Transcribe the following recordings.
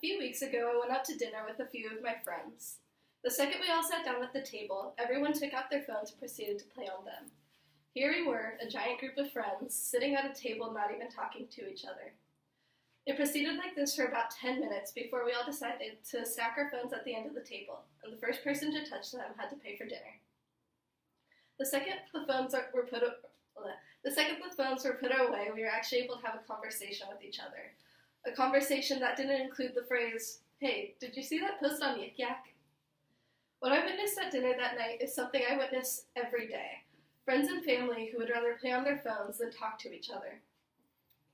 few weeks ago, I went out to dinner with a few of my friends. The second we all sat down at the table, everyone took out their phones and proceeded to play on them. Here we were, a giant group of friends, sitting at a table not even talking to each other. It proceeded like this for about 10 minutes before we all decided to stack our phones at the end of the table, and the first person to touch them had to pay for dinner. The second the phones were put away, we were actually able to have a conversation with each other. A conversation that didn't include the phrase, "Hey, did you see that post on Yik Yak?" What I witnessed at dinner that night is something I witness every day. Friends and family who would rather play on their phones than talk to each other.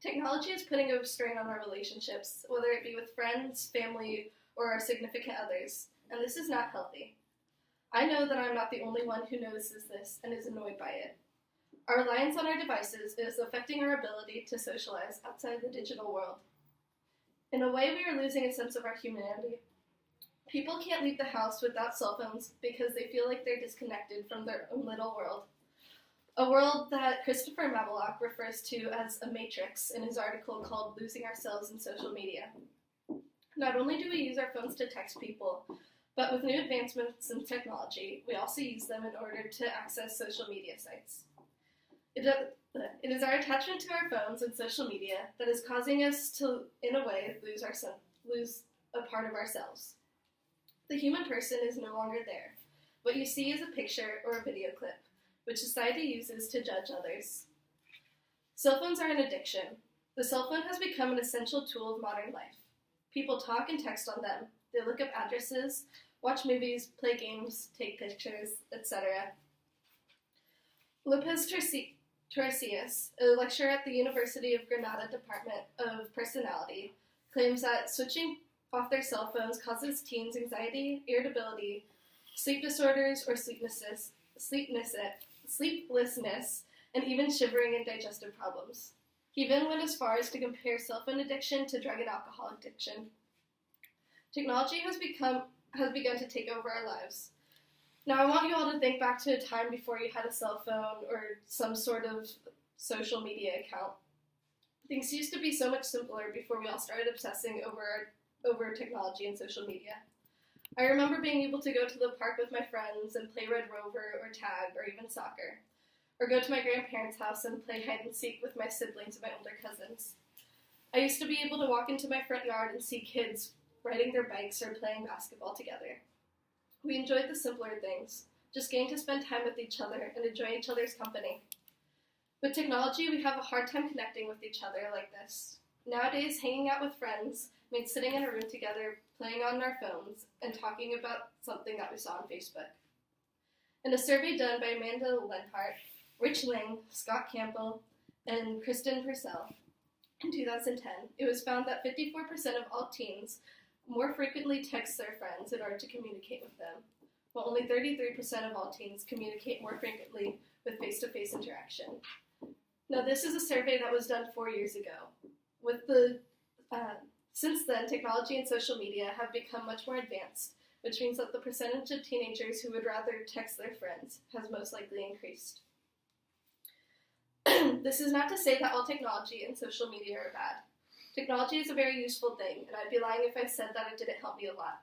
Technology is putting a strain on our relationships, whether it be with friends, family, or our significant others, and this is not healthy. I know that I'm not the only one who notices this and is annoyed by it. Our reliance on our devices is affecting our ability to socialize outside the digital world. In a way, we are losing a sense of our humanity. People can't leave the house without cell phones because they feel like they're disconnected from their own little world. A world that Christopher Mabelock refers to as a matrix in his article called Losing Ourselves in Social Media. Not only do we use our phones to text people, but with new advancements in technology, we also use them in order to access social media sites. It is our attachment to our phones and social media that is causing us to, in a way, lose a part of ourselves. The human person is no longer there. What you see is a picture or a video clip, which society uses to judge others. Cell phones are an addiction. The cell phone has become an essential tool of modern life. People talk and text on them. They look up addresses, watch movies, play games, take pictures, etc. Lopez Torrecias, a lecturer at the University of Granada Department of Personality, claims that switching off their cell phones causes teens anxiety, irritability, sleep disorders, or sleeplessness, and even shivering and digestive problems. He even went as far as to compare cell phone addiction to drug and alcohol addiction. Technology has begun to take over our lives. Now, I want you all to think back to a time before you had a cell phone or some sort of social media account. Things used to be so much simpler before we all started obsessing over technology and social media. I remember being able to go to the park with my friends and play Red Rover or tag or even soccer, or go to my grandparents' house and play hide and seek with my siblings and my older cousins. I used to be able to walk into my front yard and see kids riding their bikes or playing basketball together. We enjoyed the simpler things, just getting to spend time with each other and enjoy each other's company. With technology, we have a hard time connecting with each other like this. Nowadays, hanging out with friends means sitting in a room together, playing on our phones, and talking about something that we saw on Facebook. In a survey done by Amanda Lenhart, Rich Ling, Scott Campbell, and Kristen Purcell in 2010, it was found that 54% of all teens more frequently text their friends in order to communicate with them, while only 33% of all teens communicate more frequently with face-to-face interaction. Now, this is a survey that was done 4 years ago. Since then, technology and social media have become much more advanced, which means that the percentage of teenagers who would rather text their friends has most likely increased. This is not to say that all technology and social media are bad. Technology is a very useful thing, and I'd be lying if I said that it didn't help me a lot.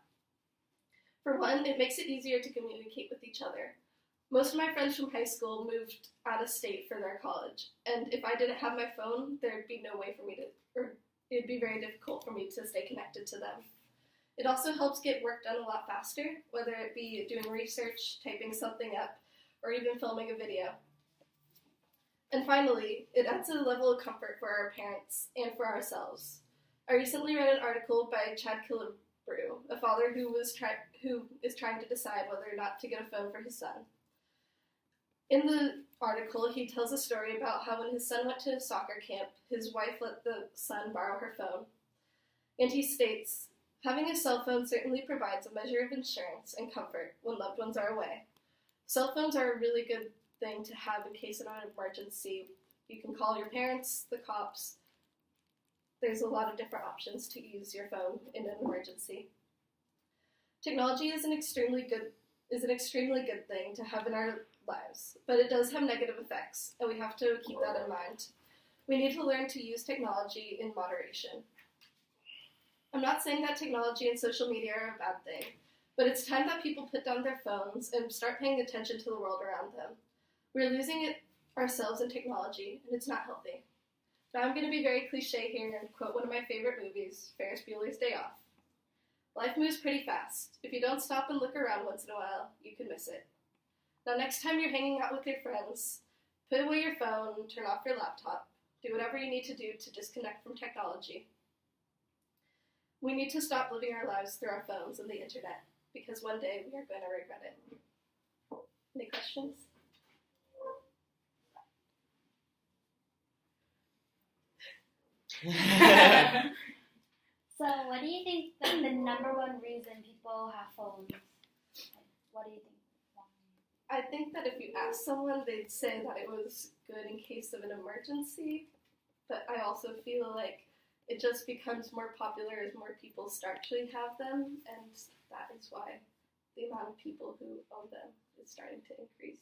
For one, it makes it easier to communicate with each other. Most of my friends from high school moved out of state for their college, and if I didn't have my phone, there'd be no way for me it'd be very difficult for me to stay connected to them. It also helps get work done a lot faster, whether it be doing research, typing something up, or even filming a video. And finally, it adds a level of comfort for our parents and for ourselves. I recently read an article by Chad Killebrew, a father who is trying to decide whether or not to get a phone for his son. In the article, he tells a story about how when his son went to soccer camp, his wife let the son borrow her phone. And he states, "Having a cell phone certainly provides a measure of insurance and comfort when loved ones are away. Cell phones are a really good thing to have in case of an emergency. You can call your parents, the cops. There's a lot of different options to use your phone in an emergency." Technology is an extremely good thing to have in our lives, but it does have negative effects, and we have to keep that in mind. We need to learn to use technology in moderation. I'm not saying that technology and social media are a bad thing, but it's time that people put down their phones and start paying attention to the world around them. We're losing it ourselves in technology, and it's not healthy. Now I'm going to be very cliche here and quote one of my favorite movies, Ferris Bueller's Day Off. Life moves pretty fast. If you don't stop and look around once in a while, you can miss it. Now next time you're hanging out with your friends, put away your phone, turn off your laptop, do whatever you need to do to disconnect from technology. We need to stop living our lives through our phones and the internet, because one day we are going to regret it. Any questions? So, what do you think the number one reason people have phones? What do you think? I think that if you ask someone, they'd say that it was good in case of an emergency, but I also feel like it just becomes more popular as more people start to have them, and that is why the amount of people who own them is starting to increase.